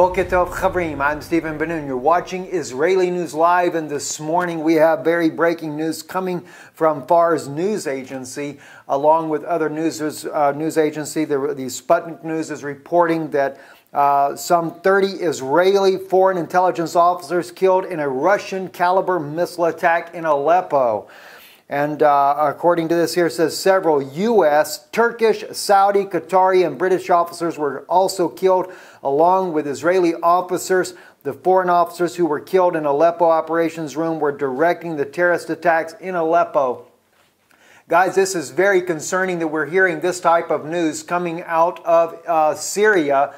Boker Tov Chavrim, I'm Stephen Ben-Nun. You're watching Israeli News Live, and this morning we have very breaking news coming from Fars News Agency, along with other news agency. The Sputnik News is reporting that some 30 Israeli foreign intelligence officers killed in a Russian-caliber missile attack in Aleppo. And according to this here, it says several U.S., Turkish, Saudi, Qatari, and British officers were also killed, along with Israeli officers. The foreign officers who were killed in Aleppo operations room were directing the terrorist attacks in Aleppo. Guys, this is very concerning that we're hearing this type of news coming out of Syria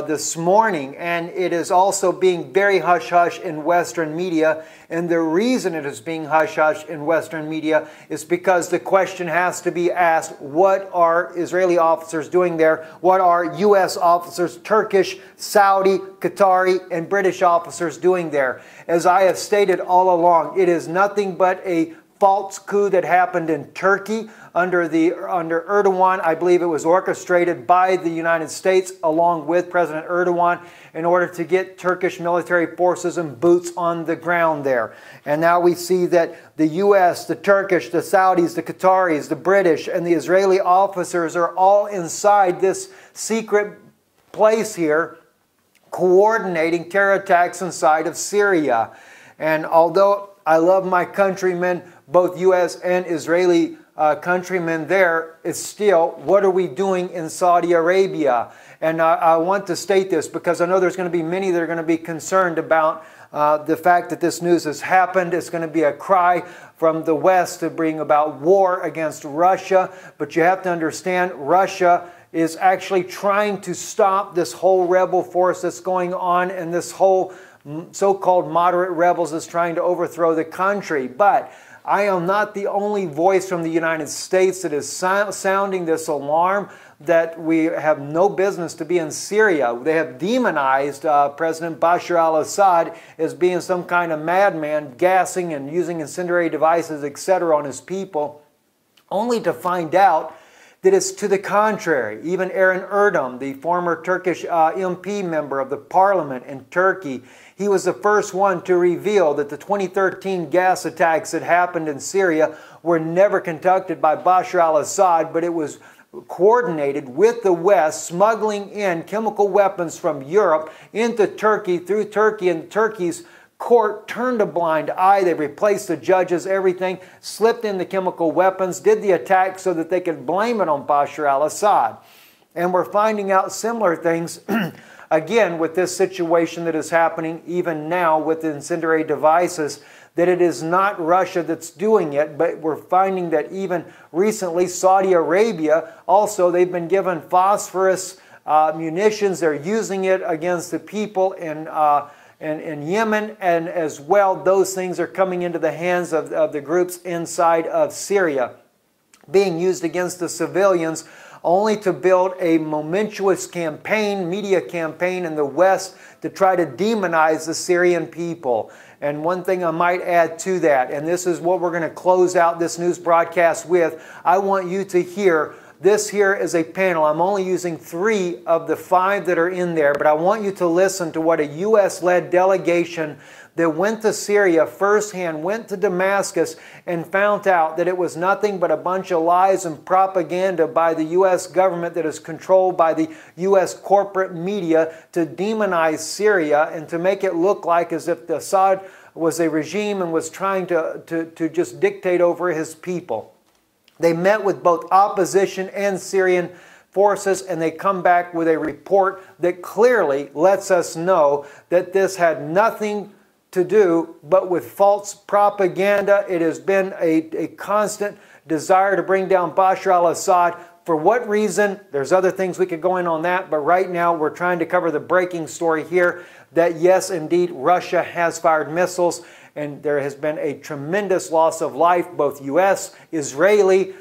this morning, and it is also being very hush-hush in Western media. And the reason it is being hush-hush in Western media is because the question has to be asked, what are Israeli officers doing there? What are U.S. officers, Turkish, Saudi, Qatari, and British officers doing there? As I have stated all along, it is nothing but a false coup that happened in Turkey under Erdogan. I believe it was orchestrated by the United States along with President Erdogan in order to get Turkish military forces and boots on the ground there. And now we see that the U.S., the Turkish, the Saudis, the Qataris, the British, and the Israeli officers are all inside this secret place here coordinating terror attacks inside of Syria. And although I love my countrymen, both U.S. and Israeli countrymen there, it's still, what are we doing in Saudi Arabia? And I want to state this because I know there's going to be many that are going to be concerned about the fact that this news has happened. It's going to be a cry from the West to bring about war against Russia. But you have to understand, Russia is actually trying to stop this whole rebel force that's going on, and this whole so-called moderate rebels is trying to overthrow the country. But I am not the only voice from the United States that is sounding this alarm that we have no business to be in Syria. They have demonized President Bashar al-Assad as being some kind of madman, gassing and using incendiary devices, etc. on his people, only to find out that it's to the contrary. Even Eren Erdem, the former Turkish MP member of the parliament in Turkey, he was the first one to reveal that the 2013 gas attacks that happened in Syria were never conducted by Bashar al-Assad, but it was coordinated with the West, smuggling in chemical weapons from Europe into Turkey, through Turkey, and Turkey's court turned a blind eye. They replaced the judges, everything, slipped in the chemical weapons, did the attack so that they could blame it on Bashar al-Assad. And we're finding out similar things again with this situation that is happening even now with the incendiary devices, that it is not Russia that's doing it, but we're finding that even recently Saudi Arabia, also they've been given phosphorus munitions. They're using it against the people in Yemen, and as well those things are coming into the hands of the groups inside of Syria, being used against the civilians, only to build a momentous campaign, media campaign in the West to try to demonize the Syrian people. And one thing I might add to that, and this is what we're going to close out this news broadcast with, I want you to hear. This here is a panel. I'm only using 3 of the 5 that are in there, but I want you to listen to what a U.S.-led delegation that went to Syria firsthand, went to Damascus, and found out that it was nothing but a bunch of lies and propaganda by the U.S. government that is controlled by the U.S. corporate media to demonize Syria and to make it look like as if Assad was a regime and was trying to just dictate over his people. They met with both opposition and Syrian forces, and they come back with a report that clearly lets us know that this had nothing to do but with false propaganda. It has been a constant desire to bring down Bashar al-Assad. For what reason? There's other things we could go in on that, but right now we're trying to cover the breaking story here that yes, indeed, Russia has fired missiles, and there has been a tremendous loss of life, both U.S., Israeli,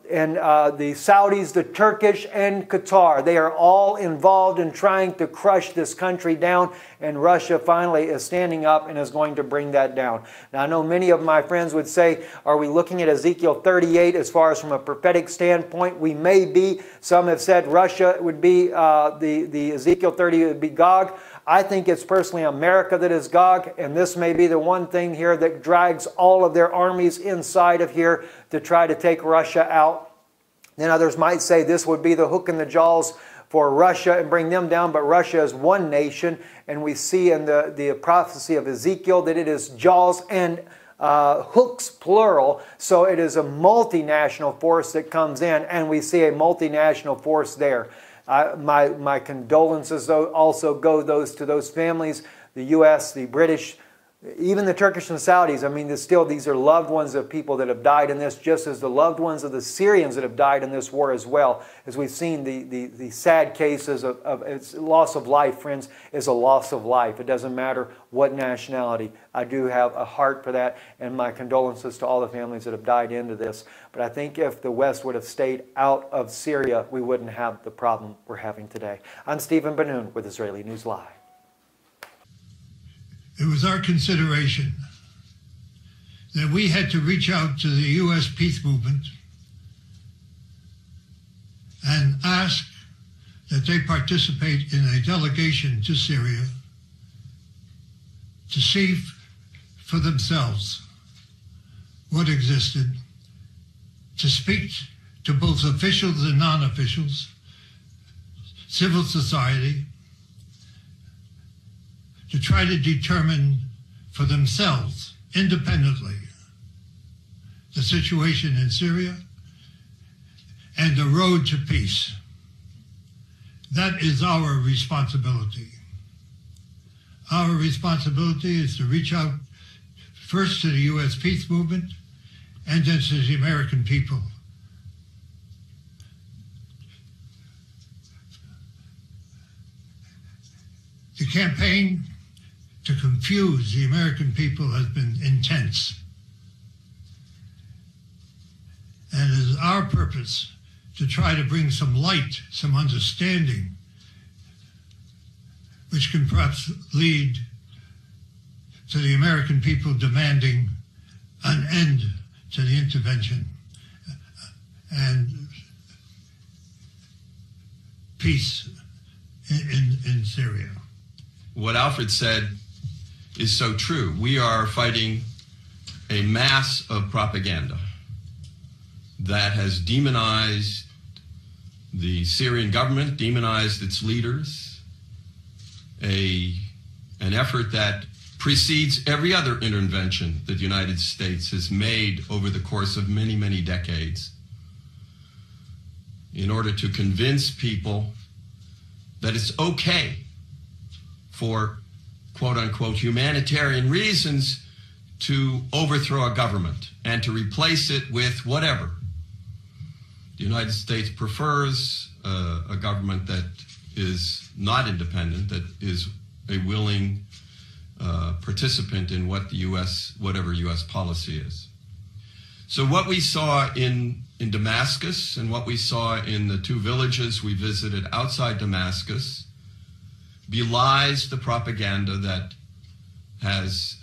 the Saudis, the Turkish, and Qatar. They are all involved in trying to crush this country down, and Russia finally is standing up and is going to bring that down. Now, I know many of my friends would say, are we looking at Ezekiel 38 as far as from a prophetic standpoint? We may be. Some have said Russia would be, the Ezekiel 30 would be Gog. I think it's personally America that is Gog, and this may be the one thing here that drags all of their armies inside of here to try to take Russia out. Then others might say this would be the hook in the jaws for Russia and bring them down, but Russia is one nation, and we see in the prophecy of Ezekiel that it is jaws and hooks, plural, so it is a multinational force that comes in, and we see a multinational force there. My condolences also go to those families, the U.S., the British, even the Turkish and Saudis. I mean, these are loved ones of people that have died in this, just as the loved ones of the Syrians that have died in this war as well. As we've seen, the sad cases of it's loss of life, friends, is a loss of life. It doesn't matter what nationality. I do have a heart for that, and my condolences to all the families that have died into this. But I think if the West would have stayed out of Syria, we wouldn't have the problem we're having today. I'm Stephen Ben-Nun with Israeli News Live. It was our consideration that we had to reach out to the U.S. peace movement and ask that they participate in a delegation to Syria to see for themselves what existed, to speak to both officials and non-officials, civil society, to try to determine for themselves, independently, the situation in Syria and the road to peace. That is our responsibility. Our responsibility is to reach out first to the U.S. peace movement and then to the American people. The campaign to confuse the American people has been intense. And it is our purpose to try to bring some light, some understanding, which can perhaps lead to the American people demanding an end to the intervention and peace in Syria. What Alfred said is so true. We are fighting a mass of propaganda that has demonized the Syrian government, demonized its leaders, an effort that precedes every other intervention that the United States has made over the course of many, many decades in order to convince people that it's okay for quote-unquote humanitarian reasons to overthrow a government and to replace it with whatever. The United States prefers a government that is not independent, that is a willing participant in what the whatever U.S. policy is. So what we saw in Damascus and what we saw in the two villages we visited outside Damascus belies the propaganda that has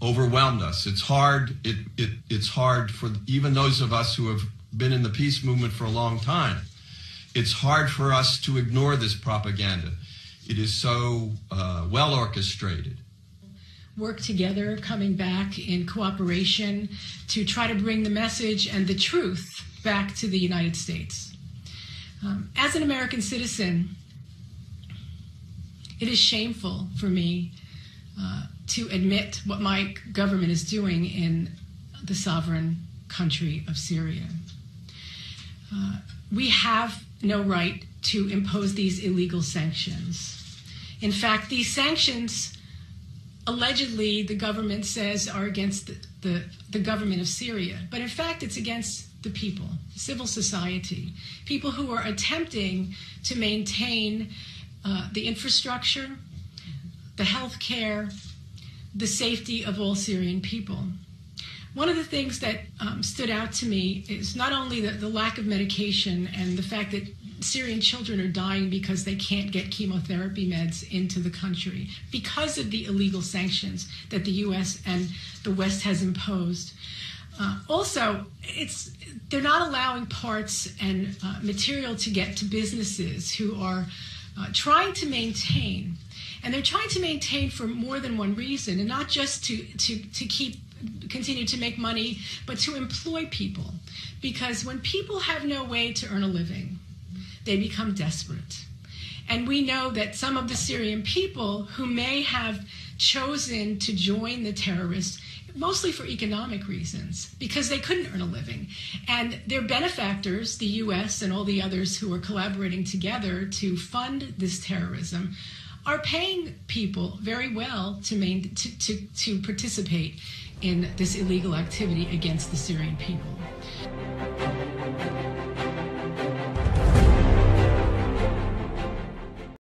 overwhelmed us. It's hard. It's hard for even those of us who have been in the peace movement for a long time. It's hard for us to ignore this propaganda. It is so well orchestrated. Work together, coming back in cooperation to try to bring the message and the truth back to the United States. As an American citizen, it is shameful for me to admit what my government is doing in the sovereign country of Syria. We have no right to impose these illegal sanctions. In fact, these sanctions, allegedly, the government says are against the government of Syria. But in fact, it's against the people, civil society, people who are attempting to maintain the infrastructure, the health care, the safety of all Syrian people. One of the things that stood out to me is not only the lack of medication and the fact that Syrian children are dying because they can't get chemotherapy meds into the country because of the illegal sanctions that the U.S. and the West has imposed. Also, they're not allowing parts and material to get to businesses who are trying to maintain. And they're trying to maintain for more than one reason, and not just to continue to make money, but to employ people. Because when people have no way to earn a living, they become desperate. And we know that some of the Syrian people who may have chosen to join the terrorists, mostly for economic reasons, because they couldn't earn a living. And their benefactors, the U.S. and all the others who are collaborating together to fund this terrorism, are paying people very well to participate in this illegal activity against the Syrian people.